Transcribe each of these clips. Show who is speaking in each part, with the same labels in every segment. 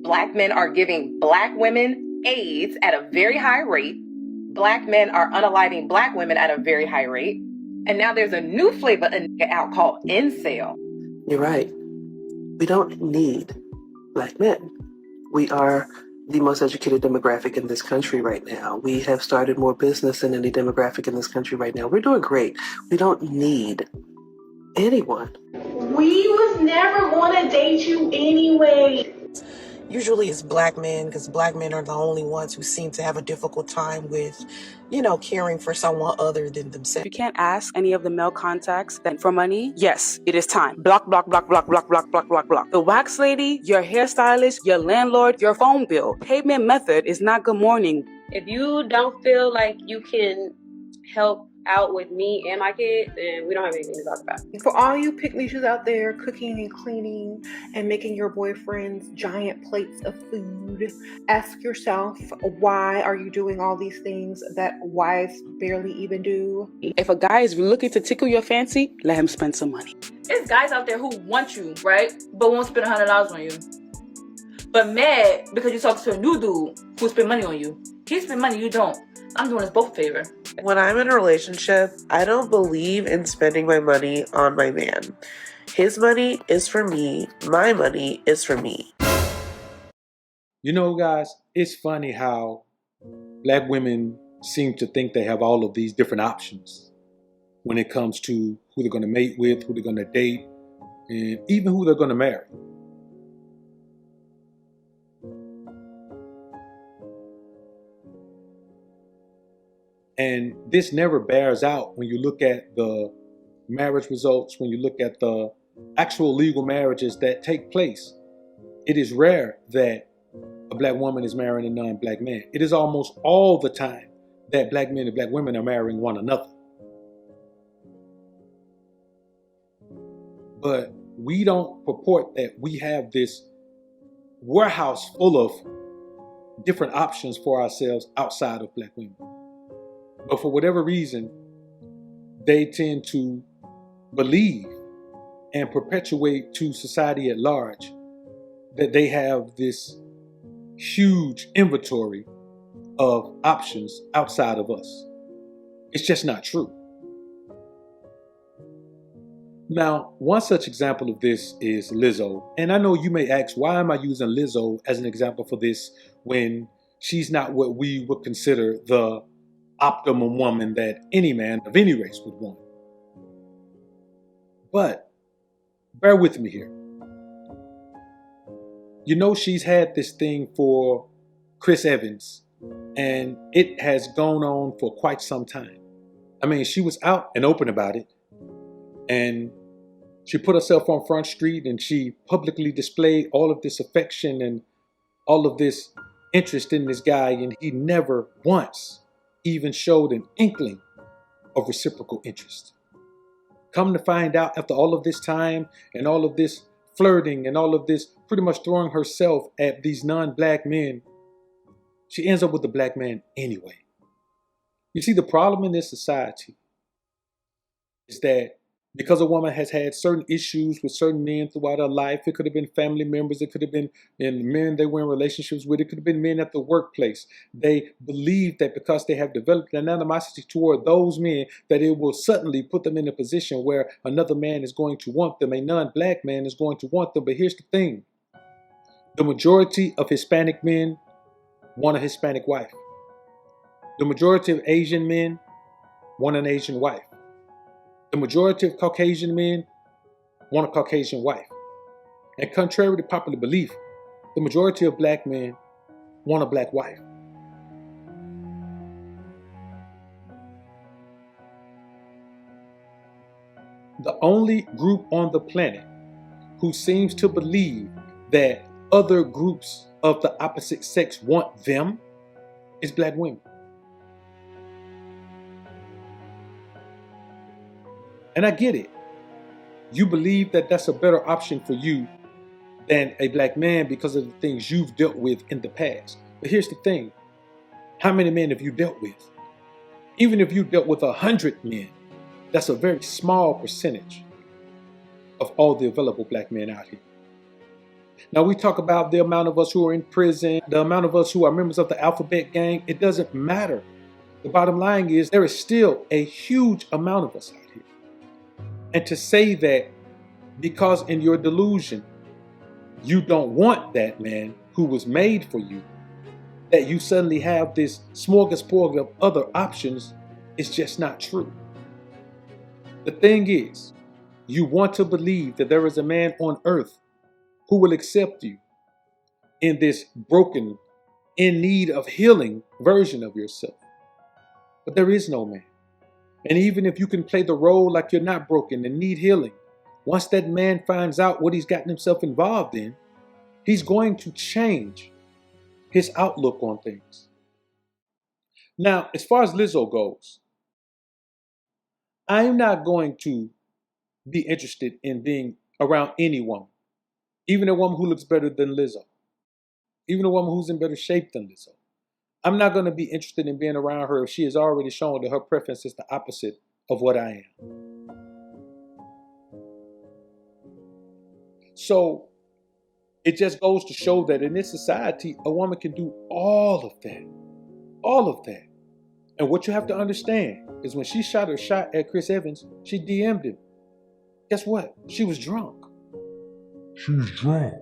Speaker 1: Black men are giving Black women AIDS at a very high rate. Black men are unaliving Black women at a very high rate. And now there's a new flavor of nigga out called incel.
Speaker 2: You're right. We don't need Black men. We are the most educated demographic in this country right now. We have started more business than any demographic in this country right now. We're doing great. We don't need anyone.
Speaker 3: We was never going to date you anyway.
Speaker 4: Usually it's Black men, because Black men are the only ones who seem to have a difficult time with, caring for someone other than themselves.
Speaker 5: You can't ask any of the male contacts that for money. Yes, it is time. Block, block, block, block, block, block, block, block, block. The wax lady, your hairstylist, your landlord, your phone bill. Payment method is not good morning.
Speaker 6: If you don't feel like you can help out with me and my kids, then we don't have anything to talk about.
Speaker 7: For all you pick-me-shoes out there cooking and cleaning and making your boyfriends giant plates of food, ask yourself, why are you doing all these things that wives barely even do?
Speaker 5: If a guy is looking to tickle your fancy, let him spend some money.
Speaker 8: There's guys out there who want you, right? But won't spend $100 on you. But mad because you talk to a new dude who spend money on you. He spend money, you don't. I'm doing us both a favor.
Speaker 9: When I'm in a relationship, I don't believe in spending my money on my man. His money is for me. My money is for me.
Speaker 10: You know, guys, it's funny how Black women seem to think they have all of these different options when it comes to who they're going to mate with, who they're going to date, and even who they're going to marry. And this never bears out when you look at the marriage results, when you look at the actual legal marriages that take place. It is rare that a Black woman is marrying a non-Black man. It is almost all the time that Black men and Black women are marrying one another. But we don't purport that we have this warehouse full of different options for ourselves outside of Black women. But for whatever reason, they tend to believe and perpetuate to society at large that they have this huge inventory of options outside of us. It's just not true. Now, one such example of this is Lizzo. And I know you may ask, why am I using Lizzo as an example for this when she's not what we would consider the optimum woman that any man of any race would want? But bear with me here. You know, she's had this thing for Chris Evans, and it has gone on for quite some time. I mean, she was out and open about it, and she put herself on Front Street and she publicly displayed all of this affection and all of this interest in this guy, and he never once even showed an inkling of reciprocal interest. Come to find out, after all of this time and all of this flirting and all of this pretty much throwing herself at these non-Black men, she ends up with a Black man anyway. You see, the problem in this society is that because a woman has had certain issues with certain men throughout her life, it could have been family members, it could have been men they were in relationships with, it could have been men at the workplace. They believe that because they have developed an animosity toward those men, that it will suddenly put them in a position where another man is going to want them, a non-Black man is going to want them. But here's the thing. The majority of Hispanic men want a Hispanic wife. The majority of Asian men want an Asian wife. The majority of Caucasian men want a Caucasian wife. And contrary to popular belief, the majority of Black men want a Black wife. The only group on the planet who seems to believe that other groups of the opposite sex want them is Black women. And I get it. You believe that that's a better option for you than a Black man because of the things you've dealt with in the past. But here's the thing. How many men have you dealt with? Even if you dealt with 100 men, that's a very small percentage of all the available Black men out here. Now we talk about the amount of us who are in prison, the amount of us who are members of the alphabet gang. It doesn't matter. The bottom line is there is still a huge amount of us out here. And to say that because in your delusion, you don't want that man who was made for you, that you suddenly have this smorgasbord of other options, is just not true. The thing is, you want to believe that there is a man on earth who will accept you in this broken, in need of healing version of yourself. But there is no man. And even if you can play the role like you're not broken and need healing, once that man finds out what he's gotten himself involved in, he's going to change his outlook on things. Now, as far as Lizzo goes, I'm not going to be interested in being around any woman, even a woman who looks better than Lizzo, even a woman who's in better shape than Lizzo. I'm not going to be interested in being around her if she has already shown that her preference is the opposite of what I am. So it just goes to show that in this society, a woman can do all of that. All of that. And what you have to understand is when she shot her shot at Chris Evans, she DM'd him. Guess what? She was drunk. She was drunk.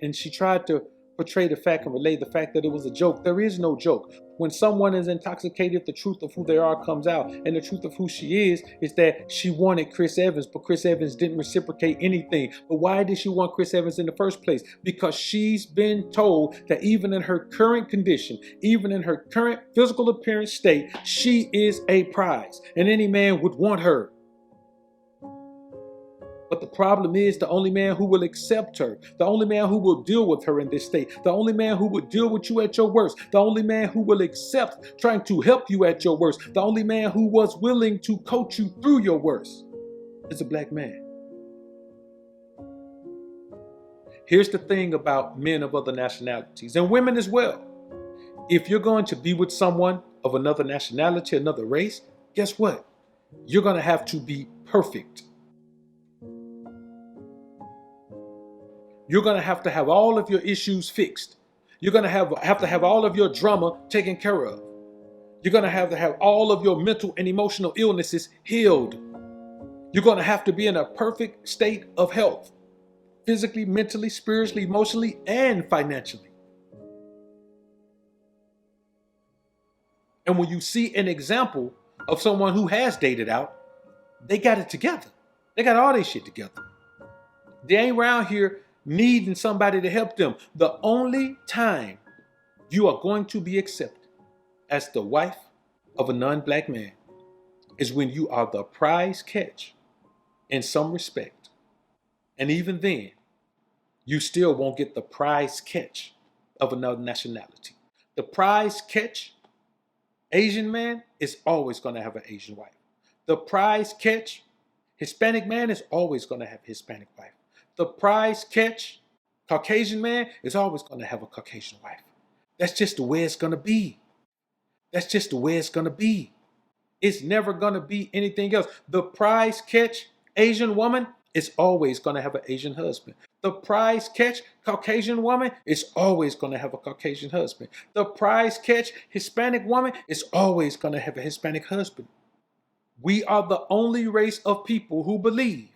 Speaker 10: And she tried to portray the fact and relay the fact that it was a joke. There is no joke. When someone is intoxicated, the truth of who they are comes out. And the truth of who she is that she wanted Chris Evans, but Chris Evans didn't reciprocate anything. But why did she want Chris Evans in the first place? Because she's been told that even in her current condition, even in her current physical appearance state, she is a prize. And any man would want her. But the problem is the only man who will accept her, the only man who will deal with her in this state, the only man who will deal with you at your worst, the only man who will accept trying to help you at your worst, the only man who was willing to coach you through your worst is a black man. Here's the thing about men of other nationalities and women as well. If you're going to be with someone of another nationality, another race, guess what? You're going to have to be perfect. You're going to have all of your issues fixed. You're going to have all of your drama taken care of. You're going to have all of your mental and emotional illnesses healed. You're going to have to be in a perfect state of health, physically, mentally, spiritually, emotionally, and financially. And when you see an example of someone who has dated out, they got it together. They got all their shit together. They ain't around here needing somebody to help them. The only time you are going to be accepted as the wife of a non-black man is when you are the prize catch in some respect. And even then, you still won't get the prize catch of another nationality. The prize catch Asian man is always going to have an Asian wife. The prize catch Hispanic man is always going to have a Hispanic wife. The prize catch Caucasian man is always going to have a Caucasian wife. That's just the way it's going to be. That's just the way it's going to be. It's never going to be anything else. The prize catch Asian woman is always going to have an Asian husband. The prize catch Caucasian woman is always going to have a Caucasian husband. The prize catch Hispanic woman is always going to have a Hispanic husband. We are the only race of people who believe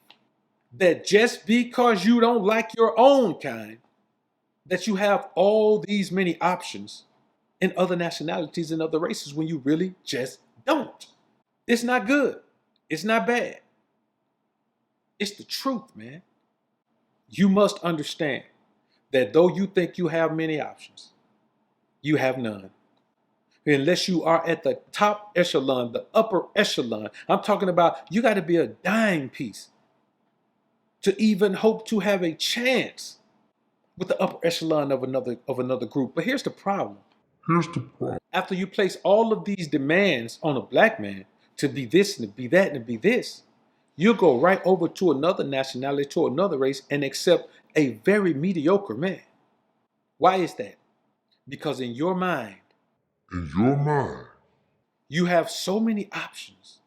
Speaker 10: that just because you don't like your own kind, that you have all these many options in other nationalities and other races when you really just don't. It's not good. It's not bad. It's the truth, man. You must understand that though you think you have many options, you have none. Unless you are at the top echelon, the upper echelon. I'm talking about you got to be a dime piece to even hope to have a chance with the upper echelon of another group. But here's the problem. After you place all of these demands on a black man to be this and to be that and to be this, you'll go right over to another nationality, to another race, and accept a very mediocre man. Why is that? Because in your mind, you have so many options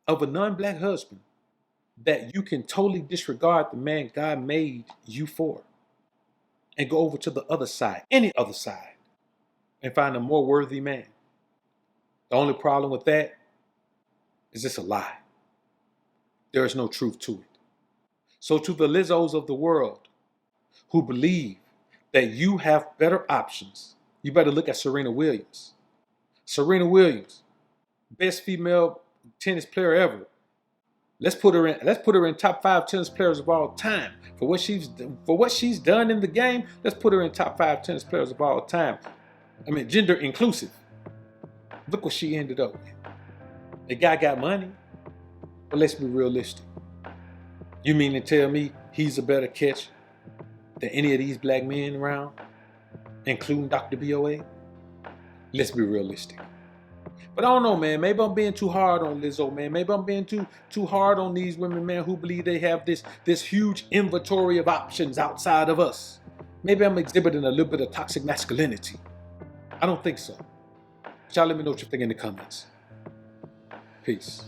Speaker 10: of a non-black husband that you can totally disregard the man God made you for and go over to the other side, any other side, and find a more worthy man. The only problem with that is it's a lie. There is no truth to it. So to the Lizzos of the world who believe that you have better options, you better look at Serena Williams. Serena Williams, best female tennis player ever. Let's put her in top 5 tennis players of all time. For what she's done in the game, let's put her in top 5 tennis players of all time. I mean, gender inclusive. Look what she ended up with. The guy got money, but let's be realistic. You mean to tell me he's a better catch than any of these black men around, including Dr. BOA? Let's be realistic. But I don't know, man. Maybe I'm being too hard on Lizzo, man. Maybe I'm being too hard on these women, man, who believe they have this huge inventory of options outside of us. Maybe I'm exhibiting a little bit of toxic masculinity. I don't think so. Y'all let me know what you think in the comments. Peace.